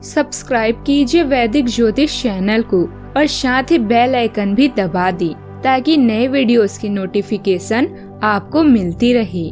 Subscribe कीजिए वैदिक ज्योतिष चैनल को और साथ ही बेल आइकन भी दबा दी ताकि नए वीडियोस की नोटिफिकेशन आपको मिलती रहे।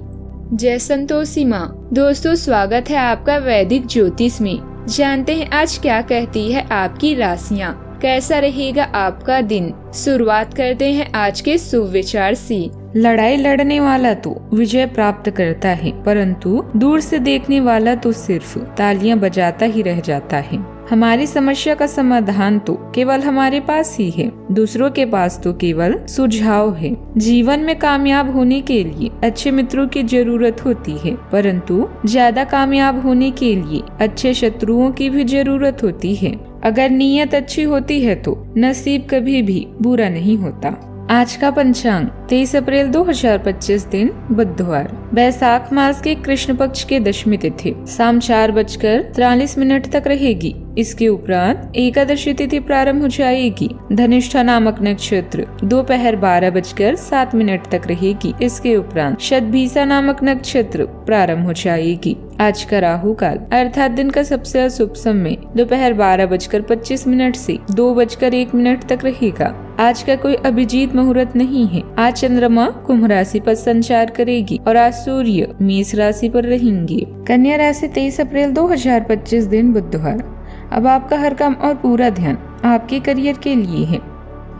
जय संतोषी माँ। दोस्तों, स्वागत है आपका वैदिक ज्योतिष में। जानते हैं आज क्या कहती है आपकी राशियाँ, कैसा रहेगा आपका दिन। शुरुआत करते हैं आज के शुभ विचार से। लड़ाई लड़ने वाला तो विजय प्राप्त करता है, परंतु दूर से देखने वाला तो सिर्फ तालियां बजाता ही रह जाता है। हमारी समस्या का समाधान तो केवल हमारे पास ही है, दूसरों के पास तो केवल सुझाव है। जीवन में कामयाब होने के लिए अच्छे मित्रों की जरूरत होती है, परंतु ज्यादा कामयाब होने के लिए अच्छे शत्रुओं की भी जरूरत होती है। अगर नीयत अच्छी होती है तो नसीब कभी भी बुरा नहीं होता। आज का पंचांग 23 अप्रैल 2025 दिन बुधवार, बैसाख मास के कृष्ण पक्ष के दशमी तिथि शाम 4:43 तक रहेगी। इसके उपरांत एकादशी तिथि प्रारंभ हो जाएगी। धनिष्ठा नामक नक्षत्र दोपहर 12:07 तक रहेगी। इसके उपरांत शतभिषा नामक नक्षत्र प्रारंभ हो जाएगी। आज का राहु काल अर्थात दिन का सबसे अशुभ समय दोपहर 12:25 से 2:01 तक रहेगा। आज का कोई अभिजीत मुहूर्त नहीं है। आज चंद्रमा कुंभ राशि पर संचार करेगी और आज सूर्य मेष राशि पर रहेंगे। कन्या राशि 23 अप्रैल 2025 दिन बुधवार। अब आपका हर काम और पूरा ध्यान आपके करियर के लिए है।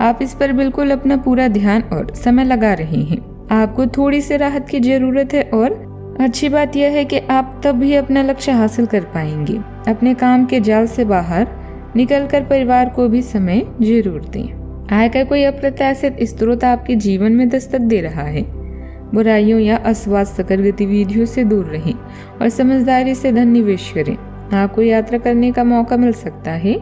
आप इस पर बिल्कुल अपना पूरा ध्यान और समय लगा रहे हैं। आपको थोड़ी सी राहत की जरूरत है और अच्छी बात यह है कि आप तब भी अपना लक्ष्य हासिल कर पाएंगे। अपने काम के जाल से बाहर निकलकर परिवार को भी समय जरूर दें। आय का कोई अप्रत्याशित स्रोत आपके जीवन में दस्तक दे रहा है। बुराइयों या अस्वास्थ्यकर गतिविधियों से दूर रहें और समझदारी से धन निवेश करें। आपको यात्रा करने का मौका मिल सकता है।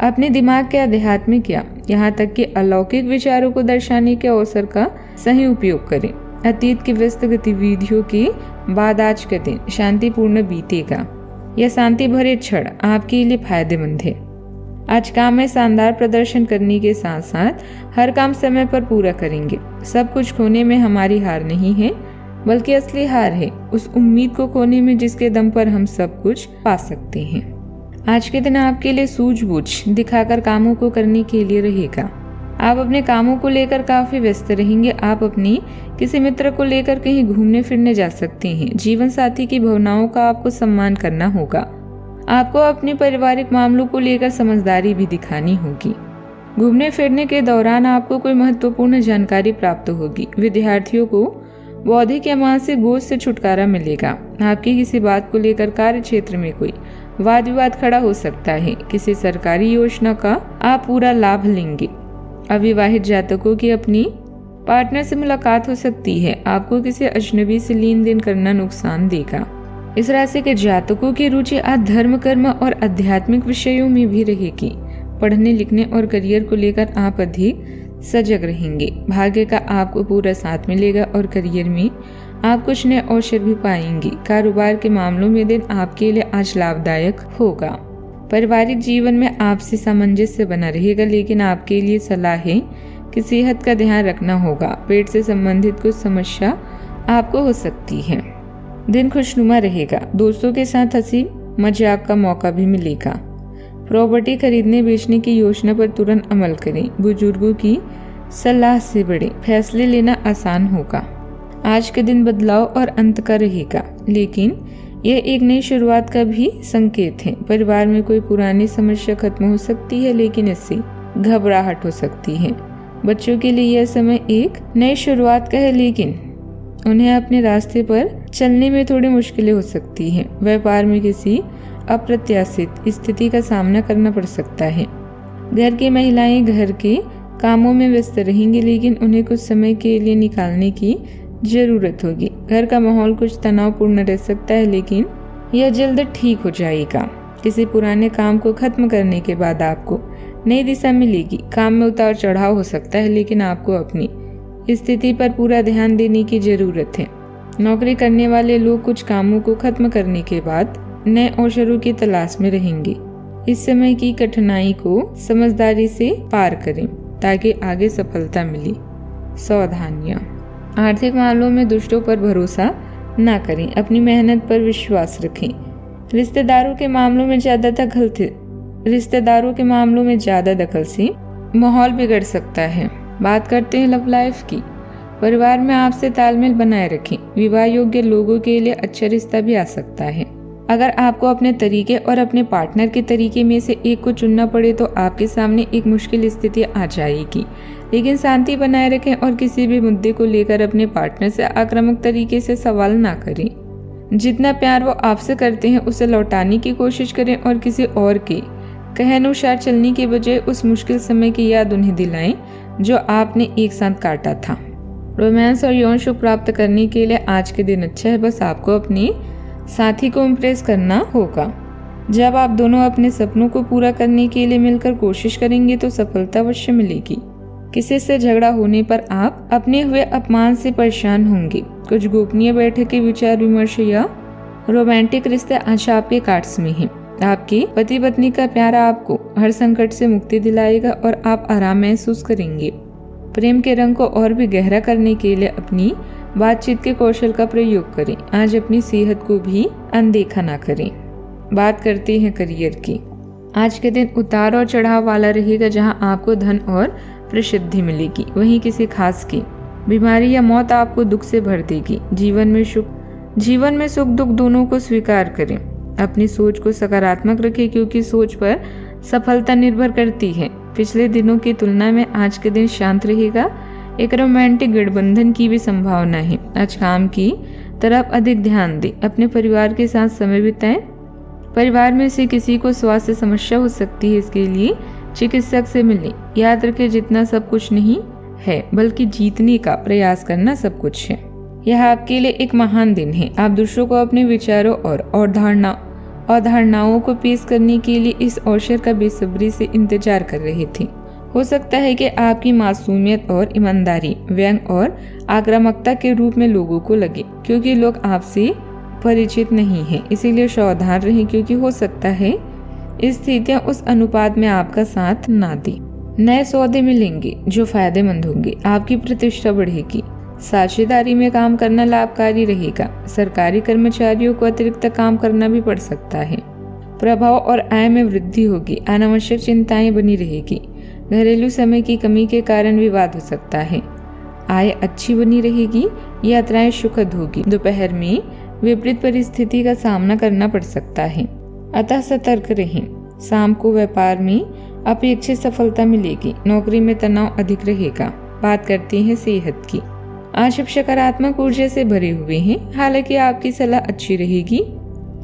अपने दिमाग के आध्यात्मिक या यहाँ तक कि अलौकिक विचारों को दर्शाने के अवसर का सही उपयोग करें। अतीत की व्यस्त गतिविधियों के बाद आज का दिन शांतिपूर्ण बीतेगा। यह शांति भरे क्षण आपके लिए फायदेमंद है। आज काम में शानदार प्रदर्शन करने के साथ साथ हर काम समय पर पूरा करेंगे। सब कुछ खोने में हमारी हार नहीं है, बल्कि असली हार है उस उम्मीद को खोने में जिसके दम पर हम सब कुछ पा सकते हैं। आज के दिन आपके लिए सूझबूझ दिखाकर कामों को करने के लिए रहेगा। आप अपने कामों को लेकर काफी व्यस्त रहेंगे। आप अपनी किसी मित्र को लेकर कहीं घूमने फिरने जा सकते हैं। जीवन साथी की भावनाओं का आपको सम्मान करना होगा। आपको अपने पारिवारिक मामलों को लेकर समझदारी भी दिखानी होगी। घूमने फिरने के दौरान आपको कोई महत्वपूर्ण जानकारी प्राप्त होगी। विद्यार्थियों को बौद्धिक या मानसिक बोझ से छुटकारा मिलेगा। आपकी किसी बात को लेकर कार्य क्षेत्र में कोई वाद विवाद खड़ा हो सकता है। किसी सरकारी योजना का आप पूरा लाभ लेंगे। अविवाहित जातकों की अपनी पार्टनर से मुलाकात हो सकती है। आपको किसी अजनबी से लेन देन करना नुकसान देगा। इस राशि के जातकों की रुचि आज धर्म, कर्म और आध्यात्मिक विषयों में भी रहेगी। पढ़ने लिखने और करियर को लेकर आप अधिक सजग रहेंगे। भाग्य का आपको पूरा साथ मिलेगा और करियर में आप कुछ नए अवसर भी पाएंगे। कारोबार के मामलों में दिन आपके लिए आज लाभदायक होगा। पारिवारिक जीवन में आपसी सामंजस्य बना रहेगा, लेकिन आपके लिए सलाह है कि सेहत का ध्यान रखना होगा। पेट से संबंधित कुछ समस्या आपको हो सकती है। दिन खुशनुमा रहेगा। दोस्तों के साथ हंसी मजाक का मौका भी मिलेगा। प्रॉपर्टी खरीदने बेचने की योजना पर तुरंत अमल करें। बुजुर्गों की सलाह से बड़े फैसले लेना आसान होगा। आज के दिन बदलाव और अंत का रहेगा, लेकिन यह एक नई शुरुआत का भी संकेत है। परिवार में कोई पुरानी समस्या खत्म हो सकती है, लेकिन इससे घबराहट हो सकती है। बच्चों के लिए यह समय एक नई शुरुआत का है, लेकिन उन्हें अपने रास्ते पर चलने में थोड़ी मुश्किलें हो सकती हैं। व्यापार में किसी अप्रत्याशित स्थिति का सामना करना पड़ सकता है। घर की महिलाएं घर के कामों में व्यस्त रहेंगी, लेकिन उन्हें कुछ समय के लिए निकालने की जरूरत होगी। घर का माहौल कुछ तनावपूर्ण रह सकता है, लेकिन यह जल्द ठीक हो जाएगा। किसी पुराने काम को खत्म करने के बाद आपको नई दिशा मिलेगी। काम में उतार चढ़ाव हो सकता है, लेकिन आपको अपनी स्थिति पर पूरा ध्यान देने की जरूरत है। नौकरी करने वाले लोग कुछ कामों को खत्म करने के बाद नए अवसरों की तलाश में रहेंगे। इस समय की कठिनाई को समझदारी से पार करें ताकि आगे सफलता मिले। सावधानियां। आर्थिक मामलों में दुष्टों पर भरोसा न करें। अपनी मेहनत पर विश्वास रखें। रिश्तेदारों के मामलों में ज्यादा दखल रिश्तेदारों के मामलों में ज्यादा दखल से माहौल बिगड़ सकता है। बात करते हैं लव लाइफ की। परिवार में आपसे तालमेल बनाए रखें। विवाह योग्य लोगों के लिए अच्छा रिश्ता भी आ सकता है। अगर आपको अपने तरीके और अपने पार्टनर के तरीके में से एक को चुनना पड़े तो आपके सामने एक मुश्किल स्थिति आ जाएगी, लेकिन शांति बनाए रखें और किसी भी मुद्दे को लेकर अपने पार्टनर से आक्रामक तरीके से सवाल ना करें। जितना प्यार वो आपसे करते हैं उसे लौटाने की कोशिश करें और किसी और के कहे अनुसार चलने के बजाय उस मुश्किल समय की याद उन्हें दिलाएं जो आपने एक साथ काटा था। रोमांस और यौन सुख प्राप्त करने के लिए आज के दिन अच्छा है, बस आपको अपने साथी को इम्प्रेस करना होगा। जब आप दोनों अपने सपनों को पूरा करने के लिए मिलकर कोशिश करेंगे तो सफलता अवश्य मिलेगी। किसी से झगड़ा होने पर आप अपने हुए अपमान से परेशान होंगे। कुछ गोपनीय बैठकें, विचार विमर्श या रोमांटिक रिश्ते आज आपके कार्ड्स में हैं। आपके पति पत्नी का प्यार आपको हर संकट से मुक्ति दिलाएगा और आप आराम महसूस करेंगे। प्रेम के रंग को और भी गहरा करने के लिए अपनी बातचीत के कौशल का प्रयोग करें। आज अपनी सेहत को भी अनदेखा ना करें। बात करते हैं करियर की। आज के दिन उतार और चढ़ाव वाला रहेगा, जहां आपको धन और प्रसिद्धि मिलेगी, वहीं किसी खास की बीमारी या मौत आपको दुख से भर देगी। जीवन में सुख दुख दोनों को स्वीकार करें। अपनी सोच को सकारात्मक रखें क्योंकि सोच पर सफलता निर्भर करती है। पिछले दिनों की तुलना में आज के दिन शांत रहेगा। एक रोमांटिक गठबंधन की भी संभावना है। आज काम की तरफ अधिक ध्यान दें। अपने परिवार के साथ समय बिताएं। परिवार में से किसी को स्वास्थ्य समस्या हो सकती है, इसके लिए चिकित्सक से मिलें। याद रखें, जितना सब कुछ नहीं है बल्कि जीतने का प्रयास करना सब कुछ है। यह आपके लिए एक महान दिन है। आप दूसरों को अपने विचारों और अवधारणाओं को पेश करने के लिए इस अवसर का बेसब्री से इंतजार कर रहे थे। हो सकता है कि आपकी मासूमियत और ईमानदारी व्यंग और आक्रामकता के रूप में लोगों को लगे, क्योंकि लोग आपसे परिचित नहीं हैं। इसीलिए सावधान रहें, क्योंकि हो सकता है स्थितियां उस अनुपात में आपका साथ ना दें। नए सौदे मिलेंगे जो फायदेमंद होंगे। आपकी प्रतिष्ठा बढ़ेगी। साझेदारी में काम करना लाभकारी रहेगा। सरकारी कर्मचारियों को अतिरिक्त काम करना भी पड़ सकता है। प्रभाव और आय में वृद्धि होगी। अनावश्यक चिंताएं बनी रहेगी। घरेलू समय की कमी के कारण विवाद हो सकता है। आय अच्छी बनी रहेगी। यात्राएं सुखद होगी। दोपहर में विपरीत परिस्थिति का सामना करना पड़ सकता है, अतः सतर्क रहें। शाम को व्यापार में अपेक्षित सफलता मिलेगी। नौकरी में तनाव अधिक रहेगा। बात करते हैं सेहत की। आज आप सकारात्मक ऊर्जा से भरे हुए हैं। हालांकि आपकी सलाह अच्छी रहेगी,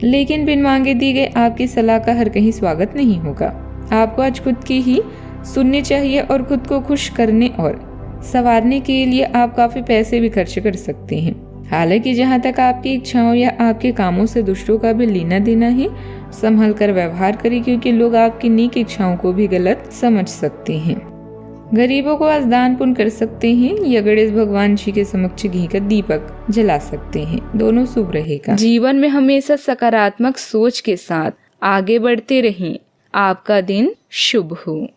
लेकिन बिन मांगे दी गई आपकी सलाह का हर कहीं स्वागत नहीं होगा। आपको आज खुद की ही सुननी चाहिए और खुद को खुश करने और संवारने के लिए आप काफी पैसे भी खर्च कर सकते हैं। हालांकि जहां तक आपकी इच्छाओं या आपके कामों से दूसरों का भी लेना देना है, संभल कर व्यवहार करें, क्योंकि लोग आपकी नेक इच्छाओं को भी गलत समझ सकते हैं। गरीबों को आज दान पुण्य कर सकते हैं या गणेश भगवान जी के समक्ष घी का दीपक जला सकते हैं। दोनों शुभ रहेगा। जीवन में हमेशा सकारात्मक सोच के साथ आगे बढ़ते रहें। आपका दिन शुभ हो।